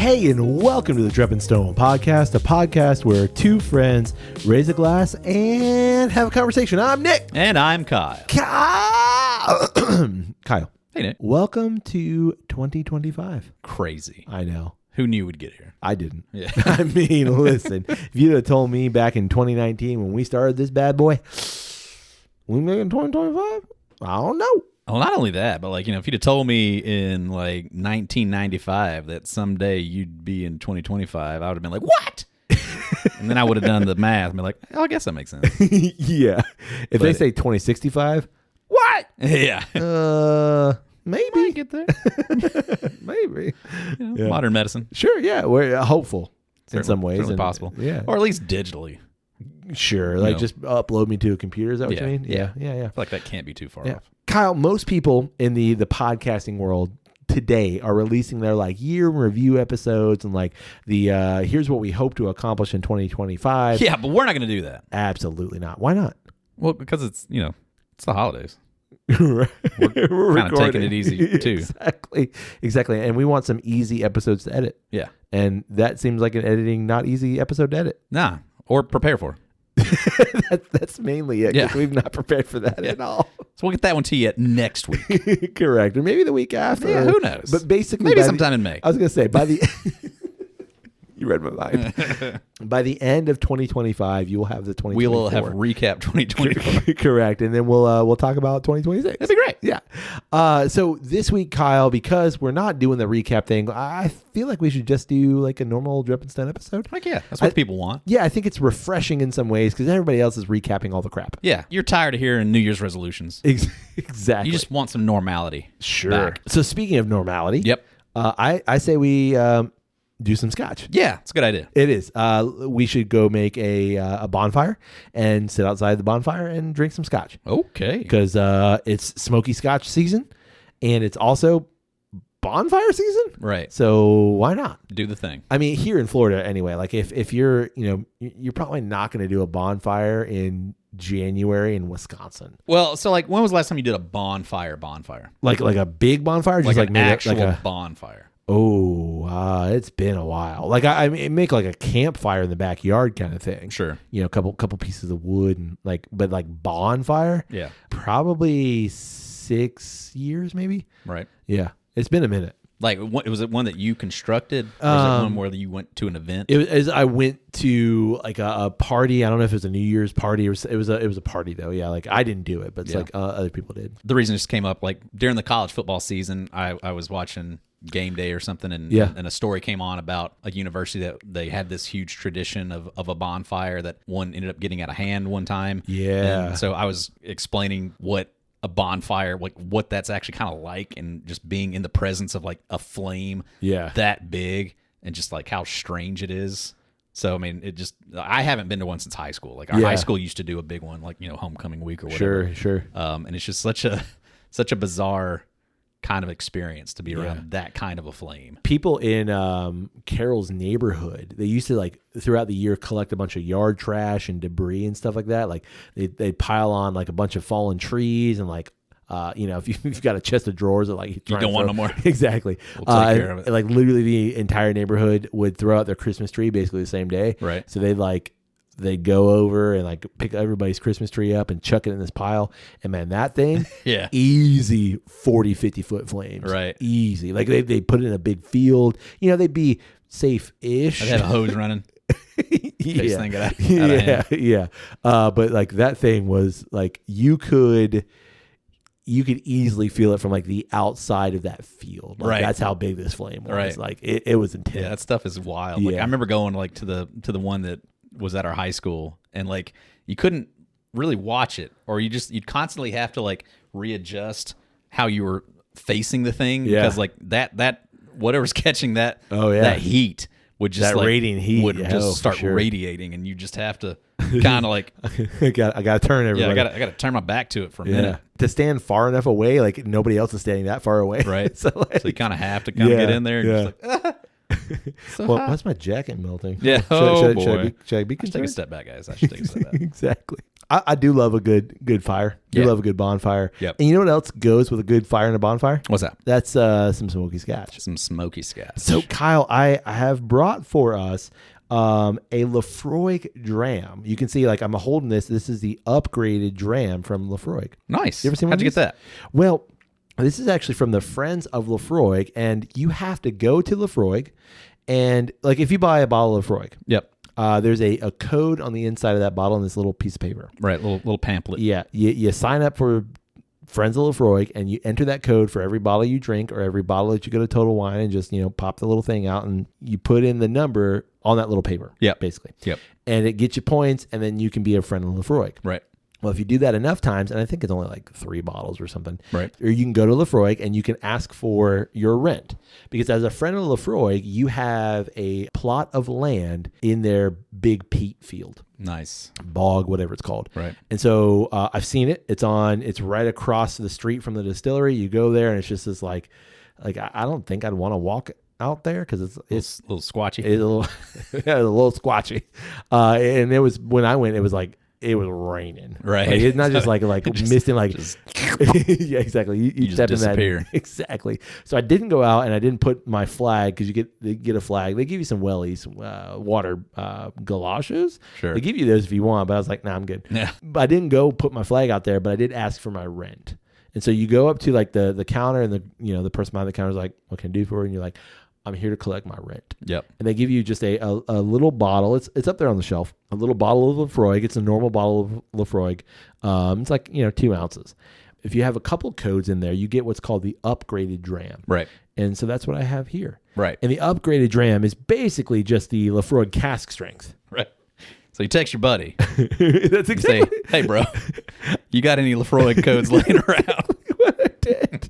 Hey, and welcome to the Dram and Stone podcast, a podcast where two friends raise a glass and have a conversation. I'm Nick. And I'm Kyle. Kyle. Hey, Nick. Welcome to 2025. Crazy. I know. Who knew we'd get here? I didn't. Yeah. I mean, listen, if you'd have told me back in 2019 when we started this bad boy, we made it in 2025? I don't know. Well, not only that, but if you'd have told me in 1995 that someday you'd be in 2025, I would have been like, what? And then I would have done the math and be like, oh, I guess that makes sense. Yeah. If they say 2065, what? Yeah. Maybe. Might get there. Maybe. Yeah. Modern medicine. Sure, yeah. We're hopeful in some ways. Certainly possible. Yeah. Or at least digitally. Sure. Just upload me to a computer. Is that what you mean? Yeah. I feel like that can't be too far off. Kyle, most people in the podcasting world today are releasing their year in review episodes and the here's what we hope to accomplish in 2025. Yeah, but we're not going to do that. Absolutely not. Why not? Well, because it's the holidays. We're kind of taking it easy too. Exactly. And we want some easy episodes to edit. Yeah. And that seems like an editing, not easy episode to edit. Nah, or prepare for. That's mainly it. Yeah. We've not prepared for that at all. So we'll get that one to you next week. Correct. Or maybe the week after. Yeah, who knows? But basically, maybe sometime in May. I was going to say, by the... You read my mind. By the end of 2025, you will have the 2024. We will have recap 2024. Correct. And then we'll talk about 2026. That'd be great. Yeah. So this week, Kyle, because we're not doing the recap thing, I feel like we should just do a normal Drip and Stone episode. Heck yeah. That's what people want. Yeah, I think it's refreshing in some ways because everybody else is recapping all the crap. Yeah. You're tired of hearing New Year's resolutions. Exactly. You just want some normality. Sure. Back. So speaking of normality. Yep. I say we... do some scotch. Yeah, it's a good idea. It is. We should go make a bonfire and sit outside the bonfire and drink some scotch. Okay. Because it's smoky scotch season, and it's also bonfire season. Right. So why not do the thing? I mean, here in Florida, anyway. If you're you're probably not going to do a bonfire in January in Wisconsin. Well, so when was the last time you did a bonfire? Like a big bonfire, just an actual bonfire. Oh, it's been a while. I make a campfire in the backyard kind of thing. Sure. A couple pieces of wood and but bonfire. Yeah. Probably 6 years, maybe. Right. Yeah. It's been a minute. Was it one that you constructed? Or was it one where you went to an event? I went to a party. I don't know if it was a New Year's party. It was a party though. Yeah. I didn't do it, but it's other people did. The reason it just came up during the college football season, I was watching Game Day or something, and a story came on about a university that they had this huge tradition of a bonfire that one ended up getting out of hand one time. Yeah. And so I was explaining what a bonfire, what that's actually kind of like, and just being in the presence of a flame that big, and just how strange it is. So I mean, I haven't been to one since high school. Our high school used to do a big one, homecoming week or whatever. Sure. And it's just such a bizarre kind of experience to be around that kind of a flame. People in Carroll's neighborhood, they used to throughout the year collect a bunch of yard trash and debris and stuff like that. They'd pile on a bunch of fallen trees and if you've got a chest of drawers that you don't want no more. Exactly. We'll take care of it. Literally the entire neighborhood would throw out their Christmas tree basically the same day. Right. So they'd go over and pick everybody's Christmas tree up and chuck it in this pile. And man, that thing, easy 40, 50 foot flames. Right. Easy. They put it in a big field. They'd be safe-ish. I'd have a hose running. Yeah. Thing got out of hand. Yeah. But that thing was you could easily feel it from the outside of that field. Right. That's how big this flame was. Right. It was intense. Yeah, that stuff is wild. Yeah. I remember going to the one that was at our high school, and you couldn't really watch it, or you'd constantly have to readjust how you were facing the thing, because that whatever's catching that that heat would just that radiant heat would just start radiating, and you just have to kind of I gotta turn everybody. I gotta turn my back to it for a minute to stand far enough away, nobody else is standing that far away, right? So you kind of have to get in there and just why's my jacket melting? Yeah. Should I be I should concerned? take a step back, guys. I should take a step back. Exactly. I do love a good fire. Do love a good bonfire. Yep. And you know what else goes with a good fire and a bonfire? What's that? That's some smoky scotch. Some smoky scotch. So Kyle, I have brought for us a Laphroaig Dram. You can see, like, I'm holding this. This is the upgraded Dram from Laphroaig. Nice. You ever seen one? How'd you get that? Well, this is actually from the Friends of Laphroaig, and you have to go to Laphroaig, and like if you buy a bottle of Laphroaig, Yep. There's a code on the inside of that bottle in this little piece of paper. Right, little pamphlet. Yeah, you sign up for Friends of Laphroaig, and you enter that code for every bottle you drink or every bottle that you go to Total Wine, and just pop the little thing out, and you put in the number on that little paper. Yeah, basically. Yep. And it gets you points, and then you can be a friend of Laphroaig. Right. Well, if you do that enough times, and I think it's only like 3 bottles or something, right? Or you can go to Laphroaig and you can ask for your rent. Because as a friend of Laphroaig, you have a plot of land in their big peat field. Nice. Bog, whatever it's called. Right. And so I've seen it. It's right across the street from the distillery. You go there and it's just this like I don't think I'd want to walk out there because it's a little squatchy. It's a little squatchy. And it was, when I went, it was like, it was raining. Right. Like, it's not just like misting, like, yeah, exactly. You just step disappear. in that. Exactly. So I didn't go out and I didn't put my flag, because they get a flag. They give you some wellies, water galoshes. Sure. They give you those if you want, but I was like, nah, I'm good. Yeah. But I didn't go put my flag out there, but I did ask for my rent. And so you go up to like the counter, and the person behind the counter is like, what can I do for you? And you're like, I'm here to collect my rent. Yep. And they give you just a little bottle. It's up there on the shelf. A little bottle of Laphroaig. It's a normal bottle of Laphroaig. It's like 2 ounces. If you have a couple codes in there, you get what's called the upgraded Dram. Right. And so that's what I have here. Right. And the upgraded Dram is basically just the Laphroaig cask strength. Right. So you text your buddy. That's exactly. You say, hey, bro, you got any Laphroaig codes laying around? What I did.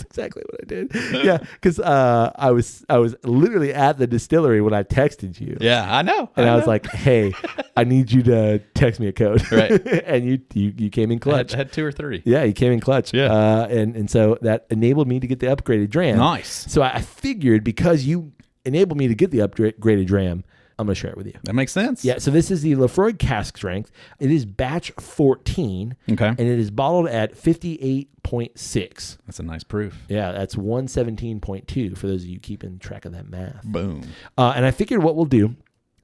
Exactly what I did. Yeah, because I was literally at the distillery when I texted you. Yeah, I know. And I was like, hey, I need you to text me a code. Right. And you came in clutch. I had 2 or 3. Yeah, you came in clutch. Yeah. And so that enabled me to get the upgraded Dram. Nice. So I figured, because you enabled me to get the upgraded Dram, I'm going to share it with you. That makes sense. Yeah, so this is the Laphroaig cask strength. It is batch 14. Okay. And it is bottled at 58.6. That's a nice proof. Yeah, that's 117.2 for those of you keeping track of that math. Boom. And I figured what we'll do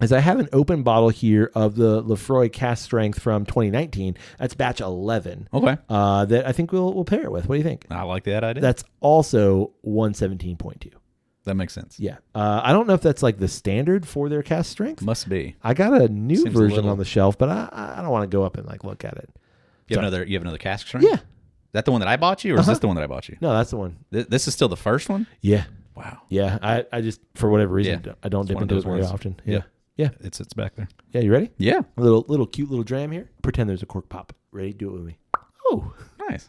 is I have an open bottle here of the Laphroaig cask strength from 2019. That's batch 11. Okay. That I think we'll pair it with. What do you think? I like that idea. That's also 117.2. That makes sense. Yeah. I don't know if that's like the standard for their cask strength. Must be. I got a new Seems version on the shelf, but I don't want to go up and like look at it. You have another cask strength? Yeah. Is that the one that I bought you, or is this the one that I bought you? No, that's the one. This is still the first one? Yeah. Wow. Yeah. I just, for whatever reason, I don't dip one of into it those very ones. often. Yeah. Yeah. It's back there. Yeah. You ready? Yeah. A little cute little Dram here. Pretend there's a cork pop. Ready? Do it with me. Oh. Nice.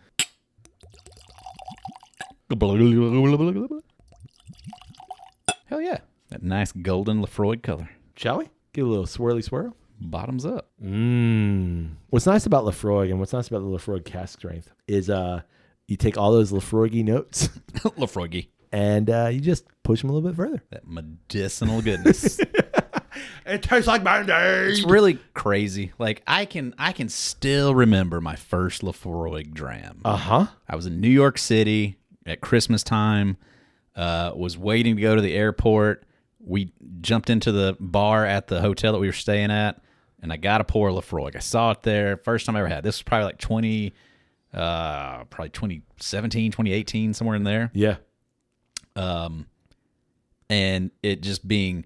Hell yeah. That nice golden Laphroaig color. Shall we? Get a little swirly swirl. Bottoms up. What's nice about Laphroaig and what's nice about the Laphroaig cask strength is you take all those Laphroaig notes Laphroaig. and you just push them a little bit further. That medicinal goodness. It tastes like Band-Aid. It's really crazy. Like I can still remember my first Laphroaig Dram. Uh-huh. I was in New York City at Christmas time. Was waiting to go to the airport. We jumped into the bar at the hotel that we were staying at, and I got a pour of Laphroaig. I saw it there. First time I ever had. This was probably like 2017, 2018, somewhere in there. Yeah. And it just being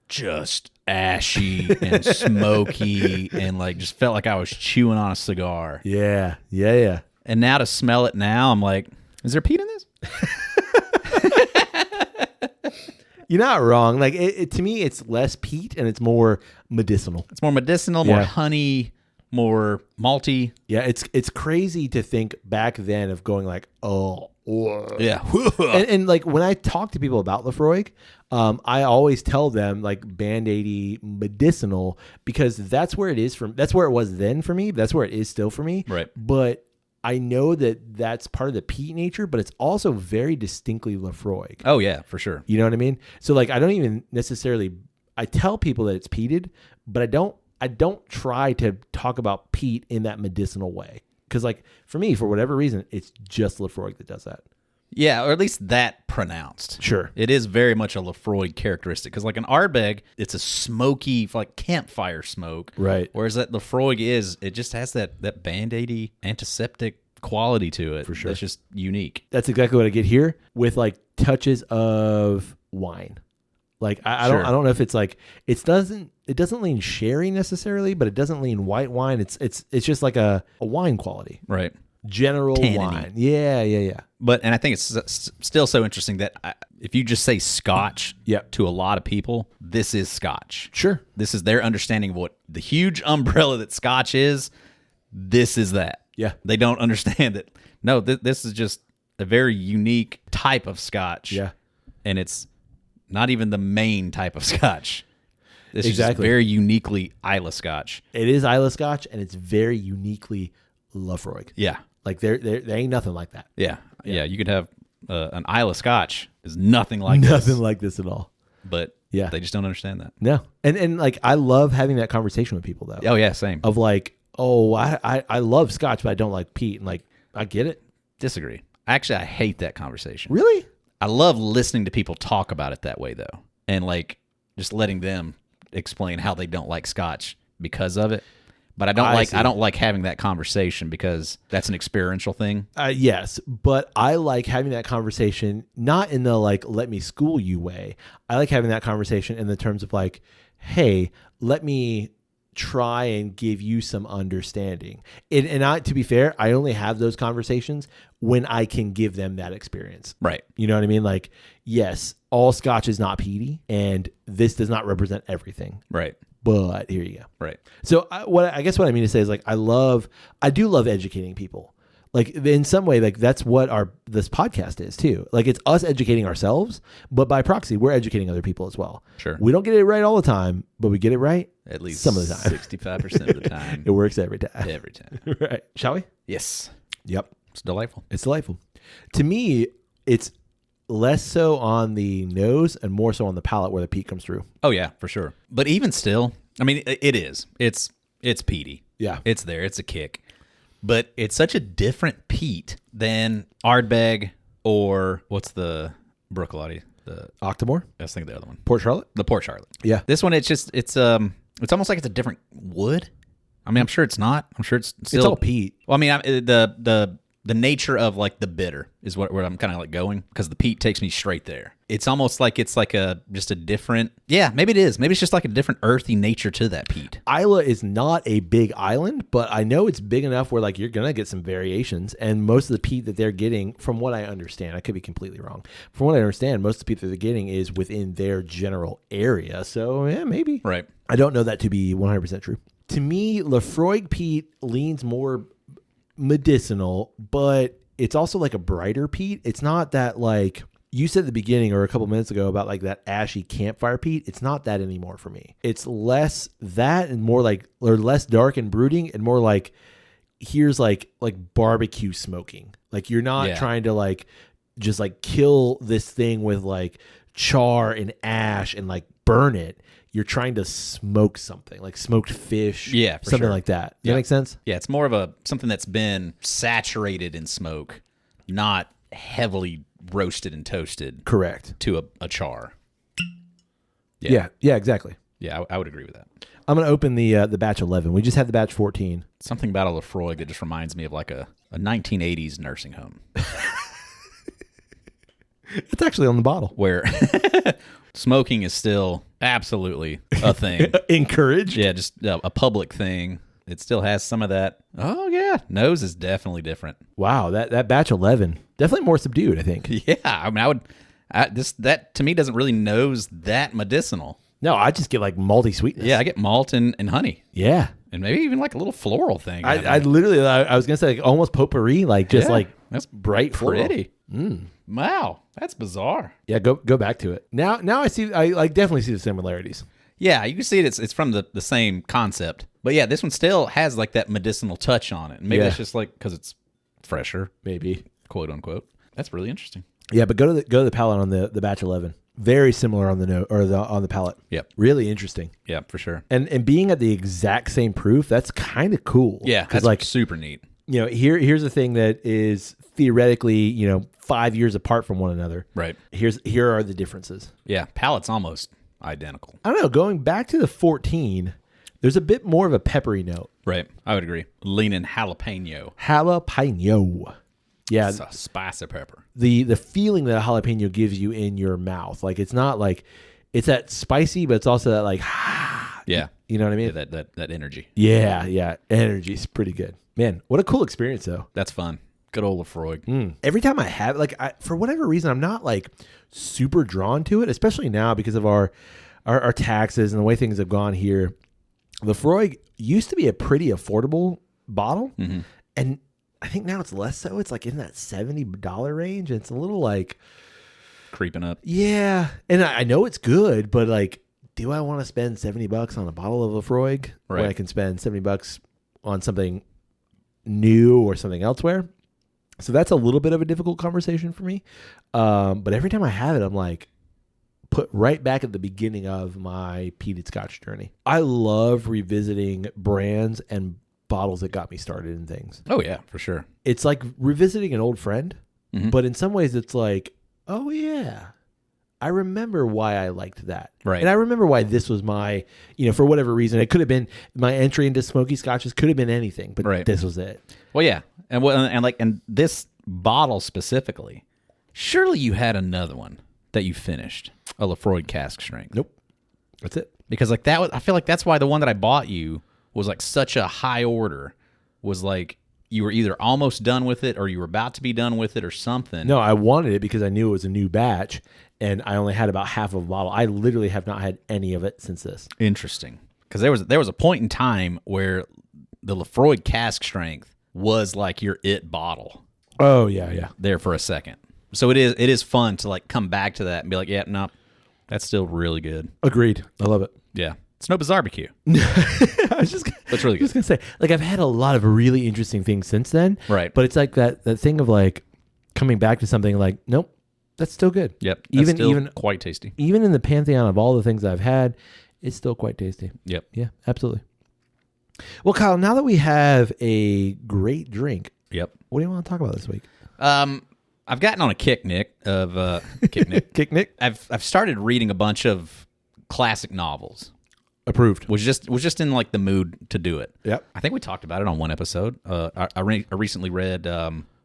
just ashy and smoky and like just felt like I was chewing on a cigar. Yeah. Yeah. Yeah. And now to smell it now, I'm like, is there peat in this? You're not wrong. Like to me, it's less peat and it's more medicinal. It's more medicinal, more honey, more malty. Yeah, it's crazy to think back then of going like, oh, yeah. and like when I talk to people about Laphroaig, I always tell them like Band-Aid medicinal, because that's where it is that's where it was then for me. That's where it is still for me. Right. But I know that that's part of the peat nature, but it's also very distinctly Laphroaig. Oh yeah, for sure. You know what I mean? So like, I don't even necessarily, I tell people that it's peated, but I I don't try to talk about peat in that medicinal way. Because like for me, for whatever reason, it's just Laphroaig that does that. Yeah, or at least that pronounced. Sure. It is very much a Laphroaig characteristic. Because like an Ardbeg, it's a smoky, like campfire smoke. Right. Whereas that Laphroaig it just has that Band-Aidy antiseptic quality to it. For sure. It's just unique. That's exactly what I get here with like touches of wine. Like I don't know if it's like it doesn't lean sherry necessarily, but it doesn't lean white wine. It's just like a wine quality. Right. General Tanniny. wine. Yeah. And I think it's still so interesting that if you just say Scotch to a lot of people, this is Scotch. Sure. This is their understanding of what the huge umbrella that Scotch is. This is that. Yeah. They don't understand that. No, this is just a very unique type of Scotch. Yeah. And it's not even the main type of Scotch. This is just Exactly. very uniquely Isla Scotch. It is Isla Scotch, and it's very uniquely Laphroaig. Yeah. Like there ain't nothing like that. Yeah. You could have an Isla Scotch is nothing like Nothing this. like this at all. But Yeah. they just don't understand that. No. And like I love having that conversation with people though. Oh, yeah, same. Of like, oh, I love Scotch, but I don't like peat. And like, I get it. Disagree. Actually, I hate that conversation. Really? I love listening to people talk about it that way, though. And like just letting them explain how they don't like Scotch because of it. But I don't like having that conversation because that's an experiential thing. Yes, but I like having that conversation not in the like let me school you way. I like having that conversation in the terms of like, hey, let me try and give you some understanding. And to be fair, I only have those conversations when I can give them that experience. Right. You know what I mean? Like, yes, all Scotch is not peaty, and this does not represent everything. Right. But here you go. Right. So what I mean to say is like I do love educating people. Like in some way, like that's what this podcast is too. Like it's us educating ourselves, but by proxy, we're educating other people as well. Sure. We don't get it right all the time, but we get it right At least some of the time. 65% of the time. It works every time. Every time. Right. Shall we? Yes. Yep. It's delightful. It's delightful. To me, it's less so on the nose and more so on the palate where the peat comes through. Oh, yeah, for sure. But even still, I mean, it is. It's peaty. Yeah. It's there. It's a kick. But it's such a different peat than Ardbeg or what's the Brooklotti? The Octomore? I was thinking the other one. Port Charlotte? The Port Charlotte. Yeah. This one, it's almost like it's a different wood. I mean, I'm sure it's not. I'm sure it's still. It's all peat. Well, I mean, the nature of like the bitter is where I'm kind of like going because the peat takes me straight there. It's almost like it's like just a different. Yeah, maybe it is. Maybe it's just like a different earthy nature to that peat. Isla is not a big island, but I know it's big enough where like you're gonna get some variations. And most of the peat that they're getting, from what I understand, I could be completely wrong. From what I understand, most of the peat that they're getting is within their general area. So yeah, maybe. Right. I don't know that to be 100% true. To me, Laphroaig peat leans more medicinal, but it's also like a brighter peat. It's not that like you said at the beginning or a couple minutes ago about like that ashy campfire peat. It's not that anymore for me. It's less that and more like, or less dark and brooding and more like here's like barbecue smoking. Like you're not trying to like just like kill this thing with like char and ash and like burn it. You're trying to smoke something like smoked fish, something sure. like that. Does that make sense? Yeah, it's more of something that's been saturated in smoke, not heavily roasted and toasted. Correct. To a char. Yeah, exactly. Yeah, I would agree with that. I'm going to open the batch 11. We just had the batch 14. Something about a Laphroaig that just reminds me of like a 1980s nursing home. It's actually on the bottle. Where smoking is still absolutely a thing. Encouraged? Yeah, just a public thing. It still has some of that. Oh, yeah. Nose is definitely different. Wow, that batch 11. Definitely more subdued, I think. Yeah, I mean, that to me doesn't really nose that medicinal. No, I just get like malty sweetness. Yeah, I get malt and honey. Yeah. And maybe even like a little floral thing. I literally, I was going to say like almost potpourri, like just like that's bright pretty. Wow, that's bizarre. Yeah, go back to it. Now I like definitely see the similarities. Yeah, you can see it's from the same concept. But yeah, this one still has like that medicinal touch on it. Maybe that's just like because it's fresher, maybe, quote unquote. That's really interesting. Yeah, but go to the palate on the batch 11. Very similar on the note or on the palate. Yep. Really interesting. Yeah, for sure. And being at the exact same proof, that's kind of cool. Yeah, that's like super neat. You know, here's a thing that is theoretically, you know, 5 years apart from one another. Right. Here are the differences. Yeah, palate's almost identical. I don't know. Going back to the 14, there's a bit more of a peppery note. Right. I would agree. Leaning jalapeno. Jalapeno. Yeah. It's a spicy pepper. The feeling that a jalapeno gives you in your mouth. Like, it's not like, it's that spicy, but it's also that like, yeah. You know what I mean? Yeah, that energy. Yeah. Energy's pretty good. Man, what a cool experience, though. That's fun. Good old Laphroaig. Every time I have, like, for whatever reason, I'm not like super drawn to it, especially now because of our taxes and the way things have gone here. Laphroaig used to be a pretty affordable bottle, and I think now it's less so. It's like in that $70 range, and it's a little like creeping up. Yeah, and I know it's good, but like, do I want to spend $70 on a bottle of Laphroaig when I can spend $70 on something new or something elsewhere? So that's a little bit of a difficult conversation for me. But every time I have it, I'm like, put right back at the beginning of my peated scotch journey. I love revisiting brands and bottles that got me started in things. Oh yeah, for sure. It's like revisiting an old friend, but in some ways it's like, oh yeah, I remember why I liked that. Right. And I remember why this was my, you know, for whatever reason, it could have been my entry into smoky scotches, could have been anything, but this was it. Well, yeah. And this bottle specifically, surely you had another one that you finished, a Laphroaig cask strength. Nope. That's it. Because like that was, I feel like that's why the one that I bought you was like such a high order, was like you were either almost done with it or you were about to be done with it or something. No, I wanted it because I knew it was a new batch and I only had about half of a bottle. I literally have not had any of it since this. Interesting. Because there was a point in time where the Laphroaig cask strength was like your it bottle. Oh yeah. There for a second. So it is fun to like come back to that and be like, yeah, no, that's still really good. Agreed. I love it. Yeah. Snow barbecue. That's really good. I was gonna say, like, I've had a lot of really interesting things since then. Right. But it's like that thing of like coming back to something like, nope, that's still good. Yep. Even quite tasty. Even in the pantheon of all the things I've had, it's still quite tasty. Yep. Yeah, absolutely. Well, Kyle, now that we have a great drink, what do you want to talk about this week? I've gotten on a kick, Nick, of Kick Nick. Kick Nick? I've started reading a bunch of classic novels. Approved. Was just in like the mood to do it. Yep. I think we talked about it on one episode. I recently read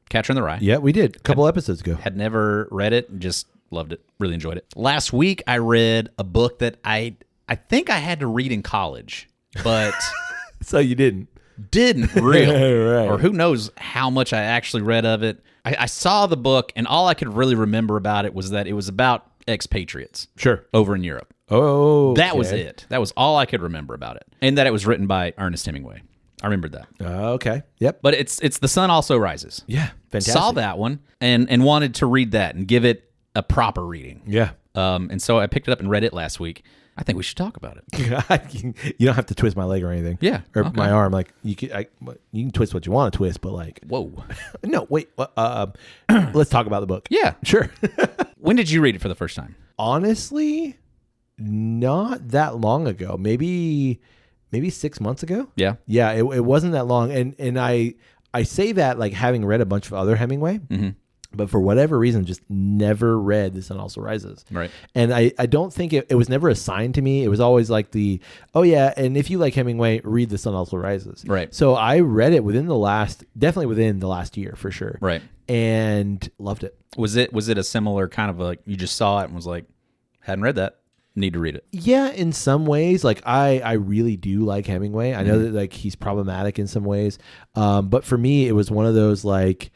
Catcher in the Rye. Yeah, we did a couple episodes ago. Had never read it, just loved it. Really enjoyed it. Last week I read a book that I think I had to read in college, but so you didn't really, right. Or who knows how much I actually read of it. I saw the book, and all I could really remember about it was that it was about expatriates. Sure. Over in Europe. Oh, that was it. That was all I could remember about it, and that it was written by Ernest Hemingway. I remembered that. Okay. Yep. But it's The Sun Also Rises. Yeah. Fantastic. Saw that one and wanted to read that and give it a proper reading. Yeah. And so I picked it up and read it last week. I think we should talk about it. You don't have to twist my leg or anything. Yeah. Or my arm. Like you can twist what you want to twist, but like, whoa. No, wait. Let's talk about the book. Yeah. Sure. When did you read it for the first time? Honestly, not that long ago. Maybe 6 months ago. Yeah. Yeah. It wasn't that long, and I say that like having read a bunch of other Hemingway. But for whatever reason, just never read The Sun Also Rises. Right. And I don't think it was never assigned to me. It was always like oh yeah, and if you like Hemingway, read The Sun Also Rises. Right. So I read it definitely within the last year for sure. Right. And loved it. Was it a similar kind of like, you just saw it and was like, hadn't read that, need to read it? Yeah, in some ways. Like I really do like Hemingway. I know that like he's problematic in some ways. But for me, it was one of those like,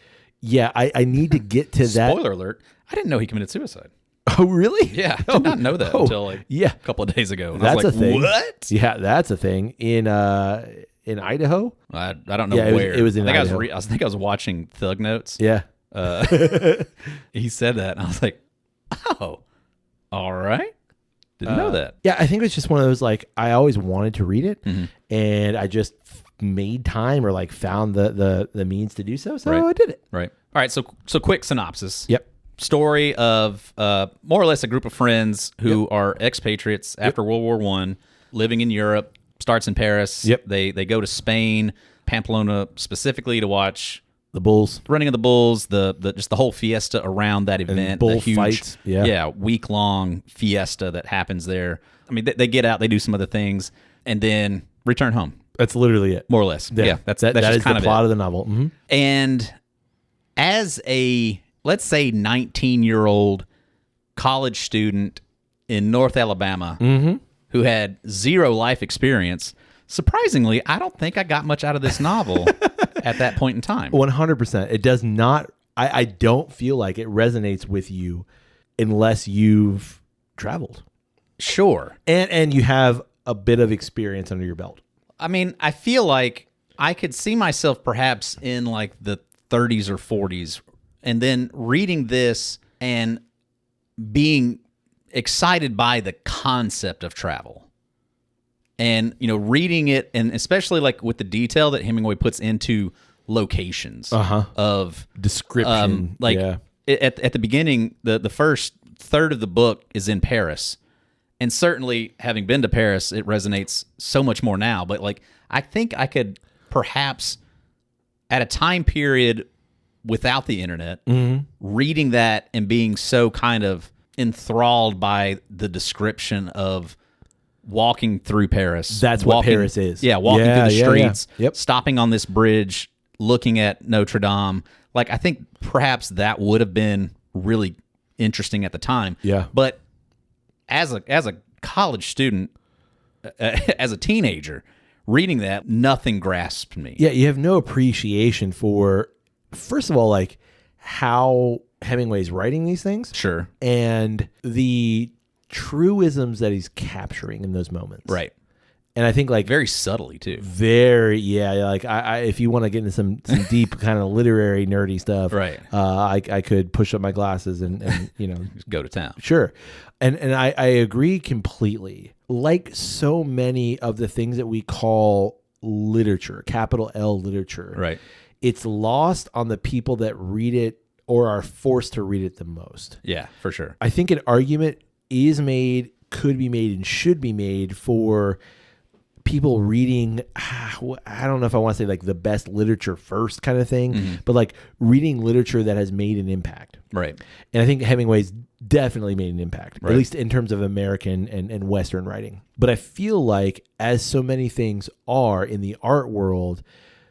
yeah, I need to get to that. Spoiler alert, I didn't know he committed suicide. Oh, really? Yeah, I did not know that until like a couple of days ago. That's I was like, a thing. What? Yeah, that's a thing. In Idaho? I don't know where. It was in Idaho. I think I was watching Thug Notes. Yeah. He said that, and I was like, oh, all right. Didn't know that. Yeah, I think it was just one of those, like, I always wanted to read it, and I just made time or like found the means to do so. So right. I did it. Right. All right. So quick synopsis. Yep. story of more or less a group of friends who are expatriates after World War I, living in Europe. Starts in Paris. Yep. They go to Spain, Pamplona specifically to watch the bulls, running of the bulls, the just the whole fiesta around that event, and bull the huge, fights. week-long fiesta that happens there. I mean, they get out, they do some other things, and then return home. That's literally it, more or less. Yeah, that's that just is kind the of plot of the novel. Mm-hmm. And as a, let's say, 19-year-old college student in North Alabama who had zero life experience, surprisingly, I don't think I got much out of this novel at that point in time. 100%. It does not. I don't feel like it resonates with you unless you've traveled. Sure. And you have a bit of experience under your belt. I mean, I feel like I could see myself perhaps in like the 30s or 40s, and then reading this and being excited by the concept of travel. And, reading it, and especially like with the detail that Hemingway puts into locations of description. At the beginning, the first third of the book is in Paris. And certainly, having been to Paris, it resonates so much more now. But like, I think I could perhaps, at a time period without the internet, reading that and being so kind of enthralled by the description of walking through Paris. That's what Paris is. Yeah, walking through the streets, Yep. stopping on this bridge, looking at Notre Dame. Like, I think perhaps that would have been really interesting at the time. Yeah. But as a college student, as a teenager, reading that, nothing grasped me. Yeah, you have no appreciation for, first of all, like how Hemingway's writing these things. Sure. And the truisms that he's capturing in those moments. Right. And I think like very subtly too. Like I if you want to get into some deep kind of literary nerdy stuff, right? I could push up my glasses and just go to town. Sure. And I agree completely. Like so many of the things that we call literature, capital L literature, right? It's lost on the people that read it or are forced to read it the most. Yeah, for sure. I think an argument is made, could be made, and should be made for people reading, I don't know if I want to say like the best literature first kind of thing, but like reading literature that has made an impact. Right. And I think Hemingway's definitely made an impact, right. At least in terms of American and Western writing. But I feel like, as so many things are in the art world,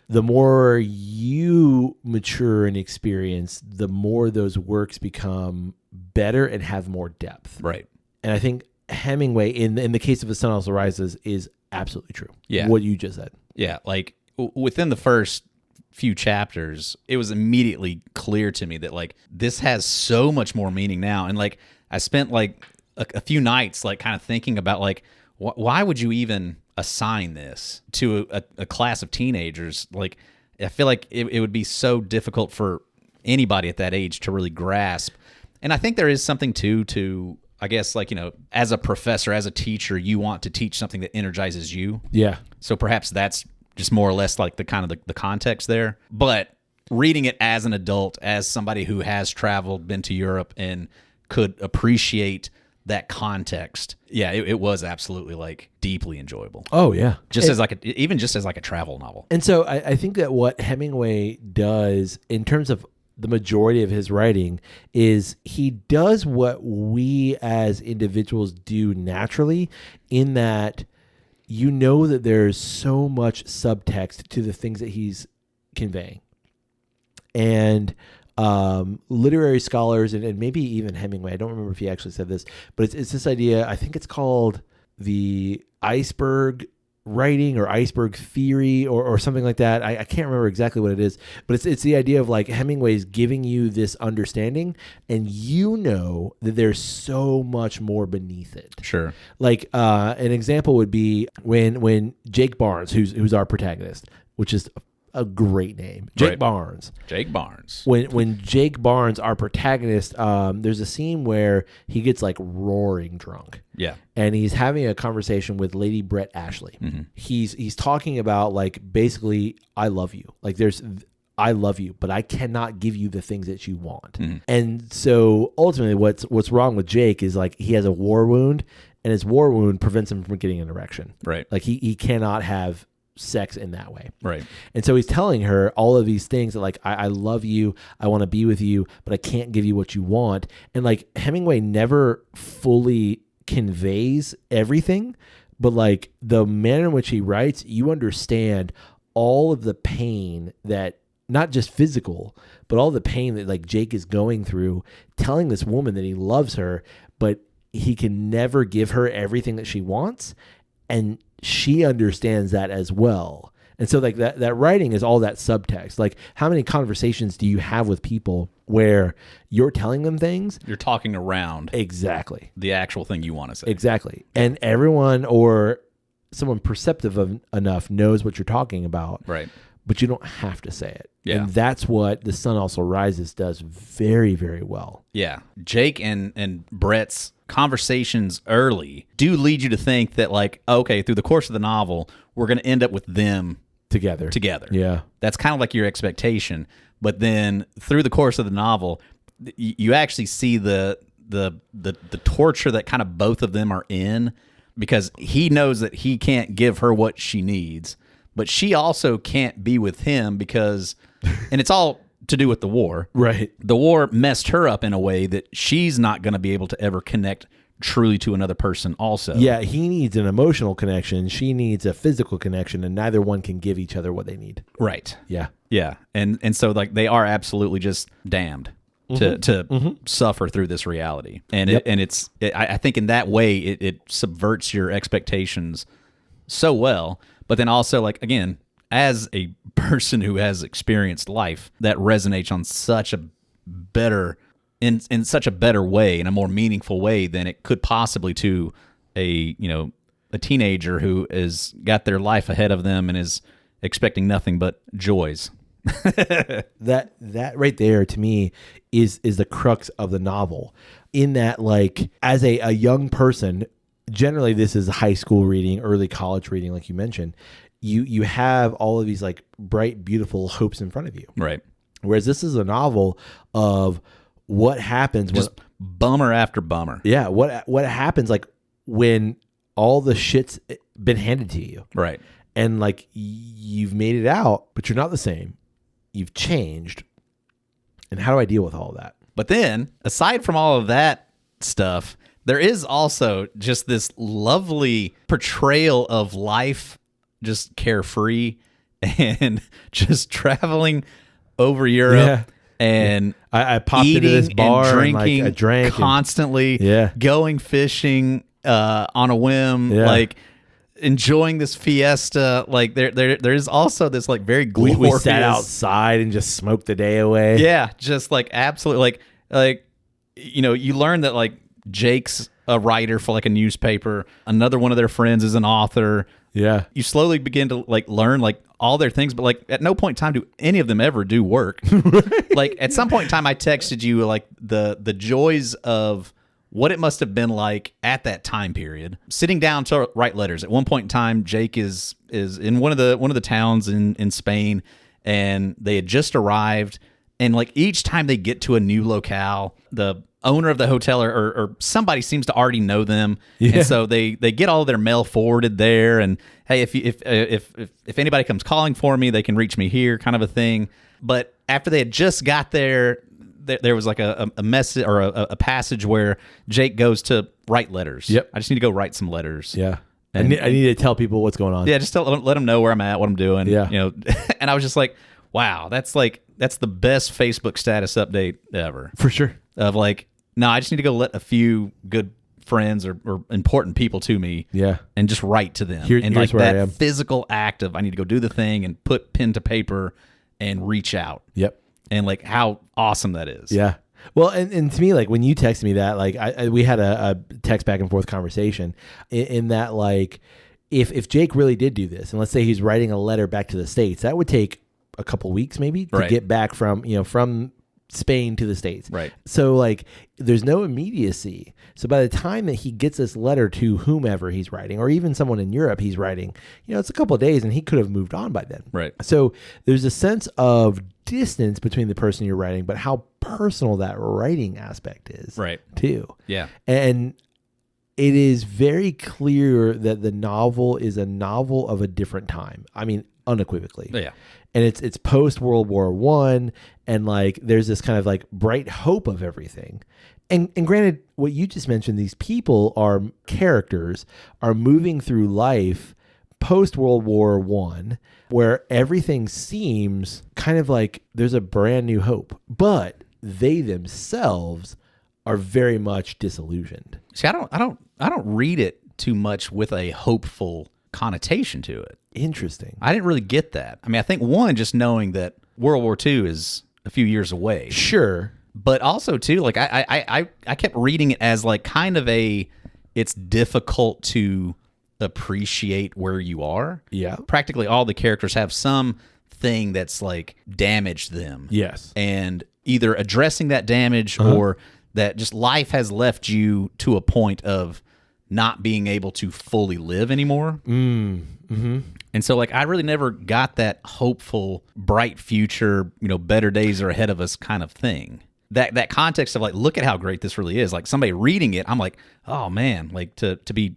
the more you mature and experience, the more those works become better and have more depth. Right. And I think Hemingway, in the case of The Sun Also Rises, is absolutely true. Yeah. What you just said. Yeah. Like within the first few chapters, it was immediately clear to me that like this has so much more meaning now. And like I spent like a few nights like kind of thinking about like why would you even assign this to a class of teenagers? Like I feel like it would be so difficult for anybody at that age to really grasp. And I think there is something to I guess, like, as a professor, as a teacher, you want to teach something that energizes you. Yeah. So perhaps that's just more or less like the kind of the context there. But reading it as an adult, as somebody who has traveled, been to Europe, and could appreciate that context, yeah, it was absolutely like deeply enjoyable. Oh yeah, even just as like a travel novel. And so I think that what Hemingway does in terms of the majority of his writing is he does what we as individuals do naturally, in that that there's so much subtext to the things that he's conveying. And literary scholars and maybe even Hemingway, I don't remember if he actually said this, but it's this idea, I think it's called the iceberg writing or iceberg theory or something like that. I can't remember exactly what it is, but it's the idea of like Hemingway's giving you this understanding and that there's so much more beneath it. Sure. Like an example would be when Jake Barnes, who's our protagonist, which is a great name, Jake Barnes. Jake Barnes. When Jake Barnes, our protagonist, there's a scene where he gets like roaring drunk. Yeah. And he's having a conversation with Lady Brett Ashley. Mm-hmm. He's talking about like basically, I love you. Like there's I love you, but I cannot give you the things that you want. And so ultimately what's wrong with Jake is like he has a war wound, and his war wound prevents him from getting an erection. Right. Like he cannot have sex in that way. Right. And so he's telling her all of these things that like, I love you, I want to be with you, but I can't give you what you want. And like Hemingway never fully conveys everything, but like the manner in which he writes, you understand all of the pain that, not just physical, but all the pain that like Jake is going through, telling this woman that he loves her, but he can never give her everything that she wants. And she understands that as well. And so like that writing is all that subtext. Like how many conversations do you have with people where you're telling them things? You're talking around exactly the actual thing you want to say. Exactly. And everyone or someone perceptive enough knows what you're talking about. Right. But you don't have to say it. Yeah. And that's what The Sun Also Rises does very, very well. Yeah. Jake and Brett's conversations early do lead you to think that like, okay, through the course of the novel, we're going to end up with them together. Yeah. That's kind of like your expectation. But then through the course of the novel, you actually see the torture that kind of both of them are in, because he knows that he can't give her what she needs, but she also can't be with him because, and it's all to do with the war. Right. The war messed her up in a way that she's not going to be able to ever connect truly to another person also. Yeah, he needs an emotional connection. She needs a physical connection, and neither one can give each other what they need. Right. Yeah. Yeah. And so like they are absolutely just damned to suffer through this reality. And I think in that way it subverts your expectations so well. But then also, like, again, as a person who has experienced life, that resonates on such a better, in such a better way, in a more meaningful way than it could possibly to a teenager who has got their life ahead of them and is expecting nothing but joys. That right there to me is the crux of the novel, in that like as a young person, generally this is high school reading, early college reading, like you mentioned, you have all of these like bright, beautiful hopes in front of you. Right. Whereas this is a novel of what happens just bummer after bummer. Yeah. What happens like when all the shit's been handed to you. Right. And like you've made it out, but you're not the same. You've changed. And how do I deal with all of that? But then, aside from all of that stuff, there is also just this lovely portrayal of life, just carefree and just traveling over Europe and I popped into this bar and drinking, and like I drank constantly, going fishing on a whim, like enjoying this fiesta. Like there is also this like very glorious. We sat outside and just smoked the day away. Yeah, just like absolutely like you learn that like Jake's a writer for like a newspaper. Another one of their friends is an author. Yeah. You slowly begin to like learn like all their things, but like at no point in time do any of them ever do work. Like at some point in time I texted you like the joys of what it must have been like at that time period, sitting down to write letters. At one point in time, Jake is in one of the towns in Spain, and they had just arrived. And like each time they get to a new locale, the owner of the hotel or somebody seems to already know them, and so they get all of their mail forwarded there. And hey, if anybody comes calling for me, they can reach me here, kind of a thing. But after they had just got there was like a message or a passage where Jake goes to write letters. Yep, I just need to go write some letters. Yeah, and I need to tell people what's going on. Yeah, just let them know where I'm at, what I'm doing. Yeah, and I was just like, wow, that's the best Facebook status update ever. For sure. Of like, no, I just need to go let a few good friends or important people to me. Yeah. And just write to them. And like that physical act of I need to go do the thing and put pen to paper and reach out. Yep. And like how awesome that is. Yeah. Well, and to me, like when you texted me that, like we had a text back and forth conversation in that, like if Jake really did do this, and let's say he's writing a letter back to the States, that would take a couple weeks maybe to get back from Spain to the States. Right. So like there's no immediacy. So by the time that he gets this letter to whomever he's writing, or even someone in Europe he's writing, it's a couple of days and he could have moved on by then. Right. So there's a sense of distance between the person you're writing, but how personal that writing aspect is, right? Too. Yeah, and it is very clear that the novel is a novel of a different time. I mean, unequivocally. Yeah. And it's post World War I, and like there's this kind of like bright hope of everything. And granted, what you just mentioned, these people are characters are moving through life post World War I, where everything seems kind of like there's a brand new hope, but they themselves are very much disillusioned. See, I don't read it too much with a hopeful connotation to it. Interesting. I didn't really get that. I mean, I think one, just knowing that World War II is a few years away. Sure. But also too, like I kept reading it as like kind of it's difficult to appreciate where you are. Yeah. Practically all the characters have some thing that's like damaged them. Yes. And either addressing that damage or that just life has left you to a point of not being able to fully live anymore. Mm-hmm. And so like I really never got that hopeful, bright future, better days are ahead of us kind of thing. That context of like, look at how great this really is. Like somebody reading it, I'm like, oh man, like to be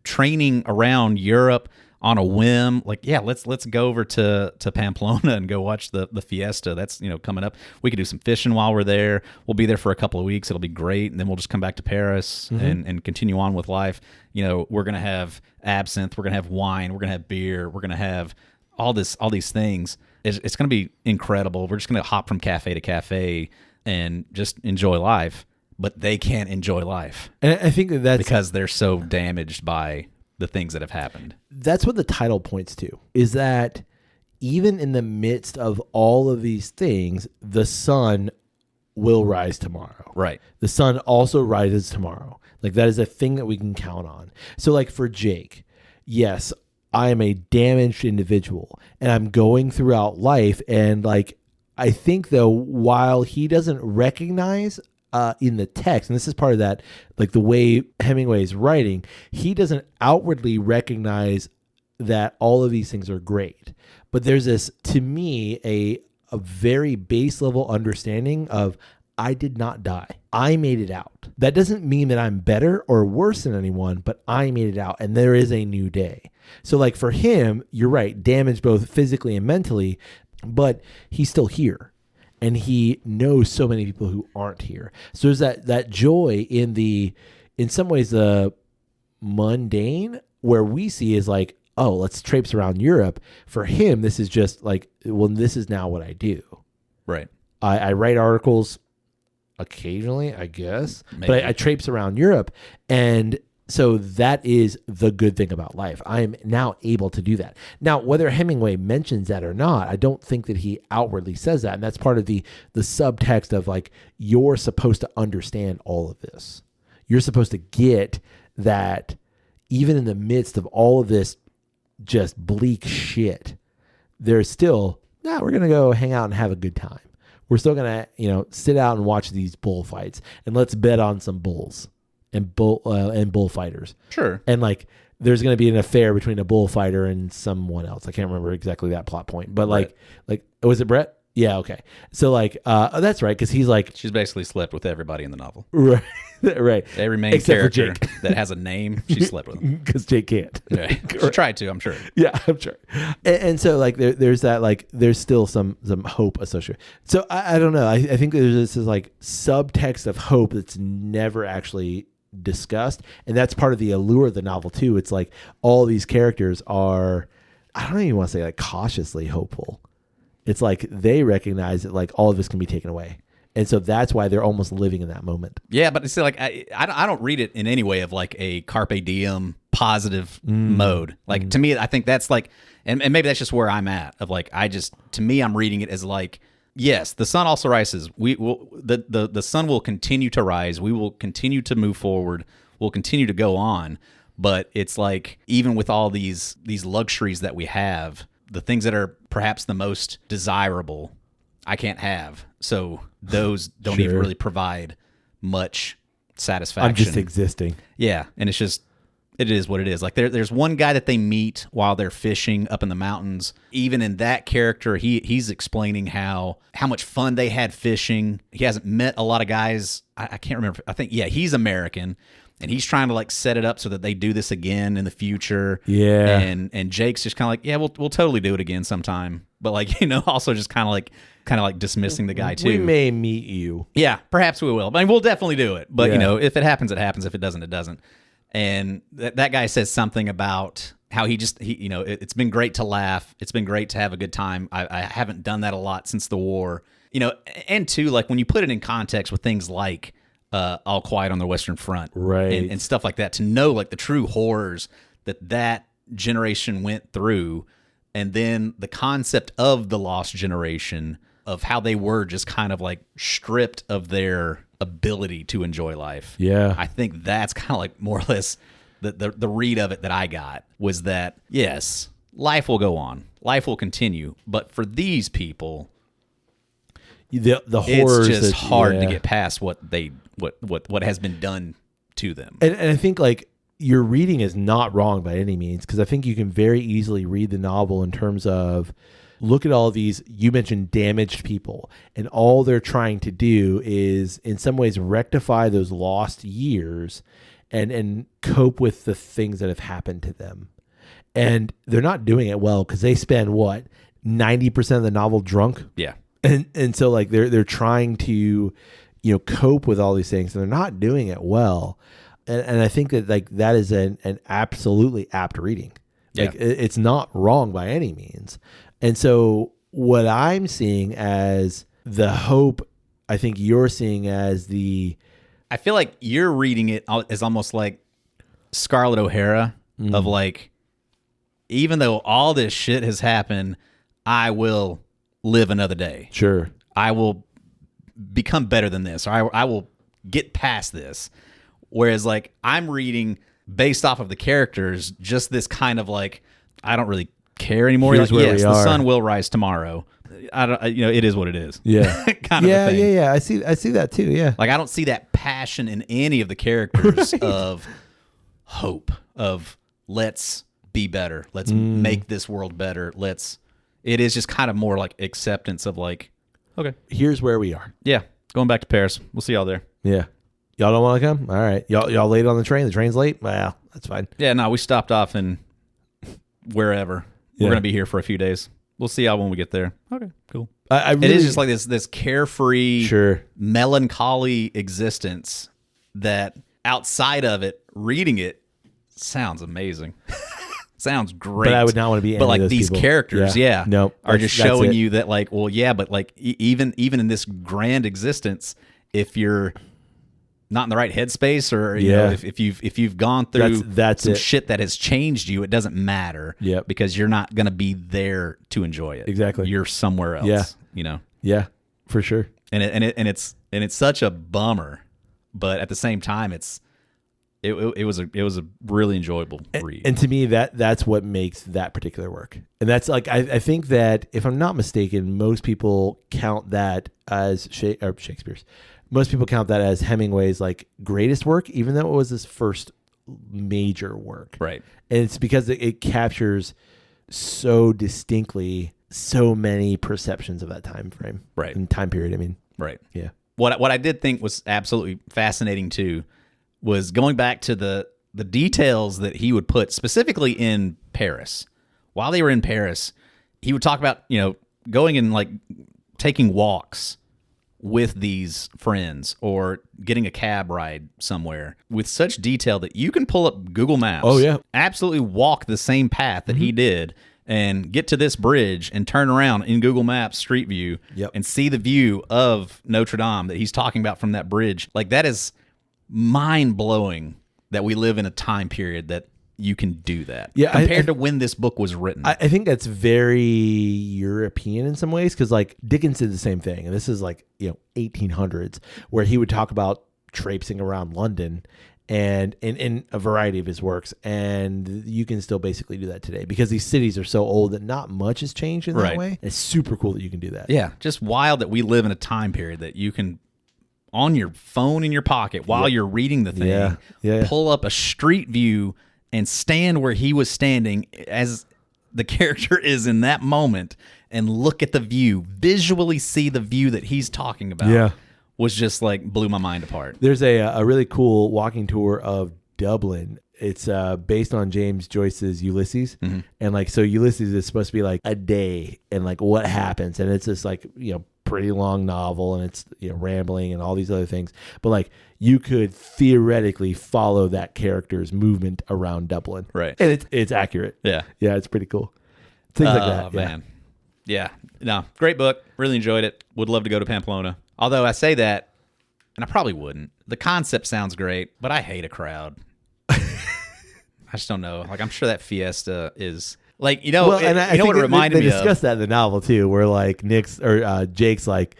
training around Europe on a whim, like, yeah, let's go over to Pamplona and go watch the fiesta. That's, coming up. We could do some fishing while we're there. We'll be there for a couple of weeks. It'll be great. And then we'll just come back to Paris and continue on with life. We're going to have absinthe. We're going to have wine. We're going to have beer. We're going to have all these things. It's going to be incredible. We're just going to hop from cafe to cafe and just enjoy life. But they can't enjoy life. And I think that's because they're so damaged by the things that have happened. That's what the title points to, is that even in the midst of all of these things, the sun will rise tomorrow. Right. The sun also rises tomorrow. Like that is a thing that we can count on. So like for Jake, yes, I am a damaged individual and I'm going throughout life. And like, I think though, while he doesn't recognize in the text, and this is part of that, like the way Hemingway is writing, he doesn't outwardly recognize that all of these things are great. But there's this, to me, a very base level understanding of, I did not die. I made it out. That doesn't mean that I'm better or worse than anyone, but I made it out and there is a new day. So like for him, you're right, damaged both physically and mentally, but he's still here. And he knows so many people who aren't here. So there's that joy in some ways, the mundane, where we see is like, oh, let's traipse around Europe. For him, this is just like, well, this is now what I do. Right. I write articles occasionally, I guess, Maybe. But I traipse around Europe. And so that is the good thing about life. I am now able to do that. Now, whether Hemingway mentions that or not, I don't think that he outwardly says that. And that's part of the subtext of like, you're supposed to understand all of this. You're supposed to get that even in the midst of all of this just bleak shit, there's still, we're going to go hang out and have a good time. We're still going to, sit out and watch these bullfights and let's bet on some bulls. And bullfighters. Sure. And like there's going to be an affair between a bullfighter and someone else. I can't remember exactly that plot point, but like was it Brett? Yeah. Okay. So like, that's right. Cause he's like, she's basically slept with everybody in the novel. Right. Right. Every main Except character that has a name, she slept with him. Cause Jake can't. Right. She tried to, I'm sure. Yeah, I'm sure. And so like there's that, like there's still some hope associated. So I don't know. I think there's this is like subtext of hope that's never actually discussed, and that's part of the allure of the novel too. It's like all these characters are, I don't even want to say like cautiously hopeful. It's like they recognize that like all of this can be taken away, and so that's why they're almost living in that moment. Yeah, but it's like I don't read it in any way of like a carpe diem positive mode. Like to me, I think that's like, and maybe that's just where I'm at. Of like, to me, I'm reading it as like, yes, the sun also rises. We will the sun will continue to rise. We will continue to move forward. We'll continue to go on. But it's like, even with all these luxuries that we have, the things that are perhaps the most desirable, I can't have. So those don't even really provide much satisfaction. I'm just existing. Yeah, and it's just It is what it is. Like there's one guy that they meet while they're fishing up in the mountains. Even in that character, he's explaining how much fun they had fishing. He hasn't met a lot of guys. I can't remember. I think he's American, and he's trying to like set it up so that they do this again in the future. Yeah. And Jake's just kind of like, yeah, we'll totally do it again sometime. But like, also just kind of like dismissing the guy too. We may meet you. Yeah, perhaps we will. I mean, we'll definitely do it. But if it happens, it happens. If it doesn't, it doesn't. And that guy says something about how it's been great to laugh. It's been great to have a good time. I haven't done that a lot since the war. And too, like when you put it in context with things like All Quiet on the Western Front, right, and stuff like that, to know like the true horrors that generation went through, and then the concept of the lost generation, of how they were just kind of like stripped of their ability to enjoy life. Yeah. I think that's kind of like more or less the read of it that I got, was that, yes, life will go on. Life will continue. But for these people, the horrors, it's just hard to get past what has been done to them. And I think like your reading is not wrong by any means, because I think you can very easily read the novel in terms of, look at all these, you mentioned damaged people, and all they're trying to do is in some ways rectify those lost years and cope with the things that have happened to them. And they're not doing it well, because they spend 90% of the novel drunk. Yeah. And so like they're trying to, cope with all these things, and they're not doing it well. And I think that like that is an absolutely apt reading. Like it's not wrong by any means. And so what I'm seeing as the hope, I think you're seeing as I feel like you're reading it as almost like Scarlett O'Hara, of like, even though all this shit has happened, I will live another day. Sure. I will become better than this, or I will get past this. Whereas like I'm reading based off of the characters, just this kind of like, I don't really care anymore. Here's like, where yes, we the are. sun will rise tomorrow. It is what it is. Yeah. kind of a thing. Yeah. I see that too. Yeah. Like I don't see that passion in any of the characters of hope, of let's be better. Let's make this world better. It is just kind of more like acceptance of like, okay, here's where we are. Yeah. Going back to Paris. We'll see y'all there. Yeah. Y'all don't want to come? All right. Y'all late on the train? The train's late? Well, that's fine. Yeah, no, we stopped off in wherever. We're going to be here for a few days. We'll see y'all when we get there. Okay, cool. It is just like this carefree, melancholy existence that outside of it, reading it sounds amazing. Sounds great. But I would not want to be any But like of those these people. characters, Nope, are just showing you that like, well, yeah, but like even in this grand existence, if you're not in the right headspace, or you know, if you've gone through some shit that has changed you, it doesn't matter. Because you're not going to be there to enjoy it. Exactly. You're somewhere else. Yeah, for sure. And it's such a bummer, but at the same time, it was a really enjoyable read. And to me, that's what makes that particular work. And that's like, I think that if I'm not mistaken, most people count that as Shakespeare's. Most people count that as Hemingway's like greatest work, even though it was his first major work. Right. And it's because it captures so distinctly so many perceptions of that time frame. Right. And time period, I mean. Right. Yeah. What I did think was absolutely fascinating too was going back to the details that he would put specifically in Paris. While they were in Paris, he would talk about, going and like taking walks with these friends or getting a cab ride somewhere with such detail that you can pull up Google Maps. Oh, yeah. Absolutely walk the same path that he did and get to this bridge and turn around in Google Maps Street View and see the view of Notre Dame that he's talking about from that bridge. Like, that is mind-blowing that we live in a time period that you can do that. Yeah, compared to when this book was written. I think that's very European in some ways, because like Dickens did the same thing, and this is like 1800s, where he would talk about traipsing around London, and in a variety of his works, and you can still basically do that today because these cities are so old that not much has changed in that way. It's super cool that you can do that. Yeah, just wild that we live in a time period that you can, on your phone in your pocket while you're reading the thing, pull up a street view and stand where he was standing as the character is in that moment and look at the view, visually see the view that he's talking about, was just like blew my mind apart. There's a really cool walking tour of Dublin. It's based on James Joyce's Ulysses. Mm-hmm. And like, so Ulysses is supposed to be like a day and like what happens. And it's this like, pretty long novel, and it's rambling and all these other things. But like, you could theoretically follow that character's movement around Dublin. Right. And it's accurate. Yeah. Yeah, it's pretty cool. Things like that. Man. Yeah. No, great book. Really enjoyed it. Would love to go to Pamplona. Although I say that, and I probably wouldn't. The concept sounds great, but I hate a crowd. I just don't know. Like, I'm sure that fiesta is like, well, and I think what it reminded me of? They discussed that in the novel too, where like Jake's like,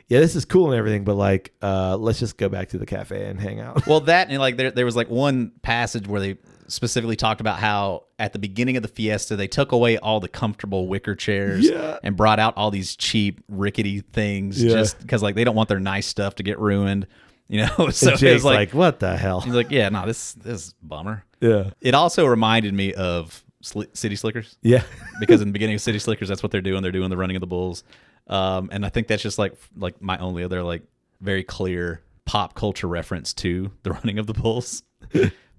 yeah, this is cool and everything, but like, let's just go back to the cafe and hang out. Well, that, and like there was like one passage where they specifically talked about how at the beginning of the fiesta they took away all the comfortable wicker chairs and brought out all these cheap rickety things just because like they don't want their nice stuff to get ruined. So and Jake's it was like, what the hell? He's like, yeah, no, this is a bummer. Yeah. It also reminded me of City Slickers. Yeah. Because in the beginning of City Slickers, that's what they're doing. They're doing the running of the bulls. And I think that's just like my only other like very clear pop culture reference to the running of the bulls.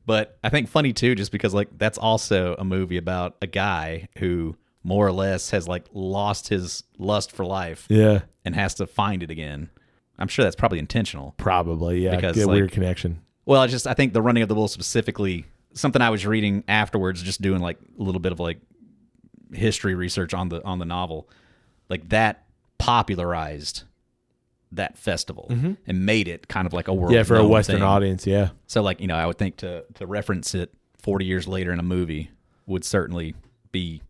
But I think funny too, just because like that's also a movie about a guy who more or less has like lost his lust for life. Yeah. And has to find it again. I'm sure that's probably intentional. Probably, yeah. Because, good, weird connection. Well, I think the running of the bulls specifically, something I was reading afterwards, just doing like a little bit of like history research on the novel, like that popularized that festival and made it kind of like a world for a Western thing. Audience. Yeah. So like, I would think to reference it 40 years later in a movie would certainly be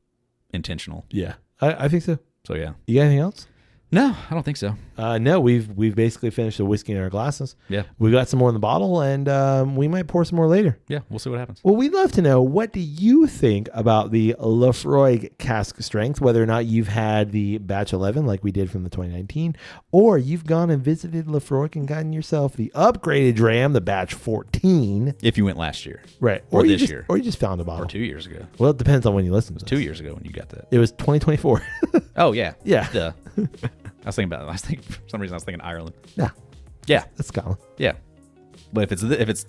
intentional. Yeah. I think so. So yeah. You got anything else? No, I don't think so. No, we've basically finished the whiskey in our glasses. Yeah. We got some more in the bottle, and we might pour some more later. Yeah, we'll see what happens. Well, we'd love to know, what do you think about the Laphroaig cask strength, whether or not you've had the batch 11 like we did from the 2019, or you've gone and visited Laphroaig and gotten yourself the upgraded Dram, the batch 14. If you went last year. Right. Or this year. Or you just found a bottle. Or 2 years ago. Well, it depends on when you listen to it. 2 years ago when you got that. It was 2024. Oh, yeah. Yeah. Duh. I was thinking about it. For some reason I was thinking Ireland. Nah. Yeah. That's Scotland. Yeah. But if it's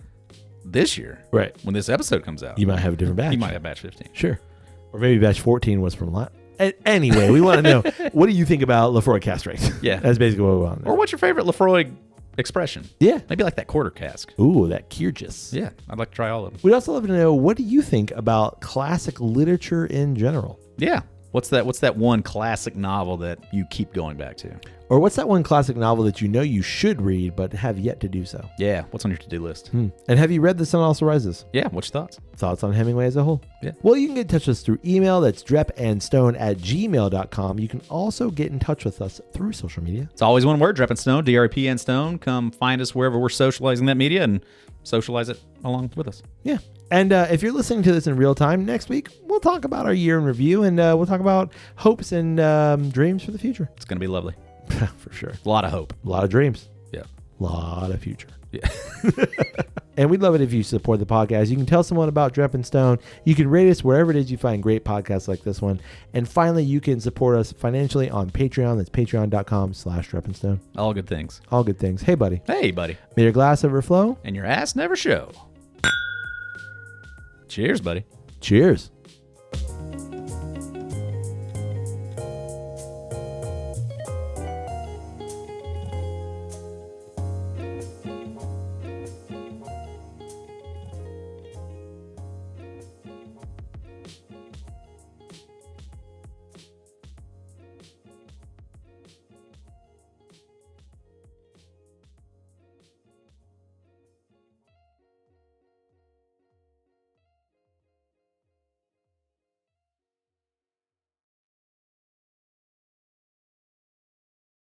this year, right, when this episode comes out, you might have a different batch. You might have batch 15. Sure. Or maybe batch 14 was from last. Anyway, we want to know, what do you think about Laphroaig cask strength? Yeah. That's basically what we want to know. Or what's your favorite Laphroaig expression? Yeah. Maybe like that quarter cask. Ooh, that Kyrgyz. Yeah. I'd like to try all of them. We'd also love to know, what do you think about classic literature in general? Yeah. What's that one classic novel that you keep going back to? Or what's that one classic novel that you know you should read but have yet to do so? Yeah. What's on your to-do list? And have you read The Sun Also Rises? Yeah. What's your thoughts? Thoughts on Hemingway as a whole? Yeah. Well, you can get in touch with us through email. That's drepandstone@gmail.com. You can also get in touch with us through social media. It's always one word, Drep and Stone, DRP and Stone. Come find us wherever we're socializing that media and socialize it along with us. Yeah. And if you're listening to this in real time, next week, we'll talk about our year in review, and we'll talk about hopes and dreams for the future. It's going to be lovely. For sure. A lot of hope. A lot of dreams. Yeah. A lot of future. Yeah. And we'd love it if you support the podcast. You can tell someone about Drep and Stone. You can rate us wherever it is you find great podcasts like this one. And finally, you can support us financially on Patreon. That's patreon.com/drepandstone. All good things. All good things. Hey, buddy. Hey, buddy. May your glass overflow. And your ass never show. Cheers, buddy. Cheers.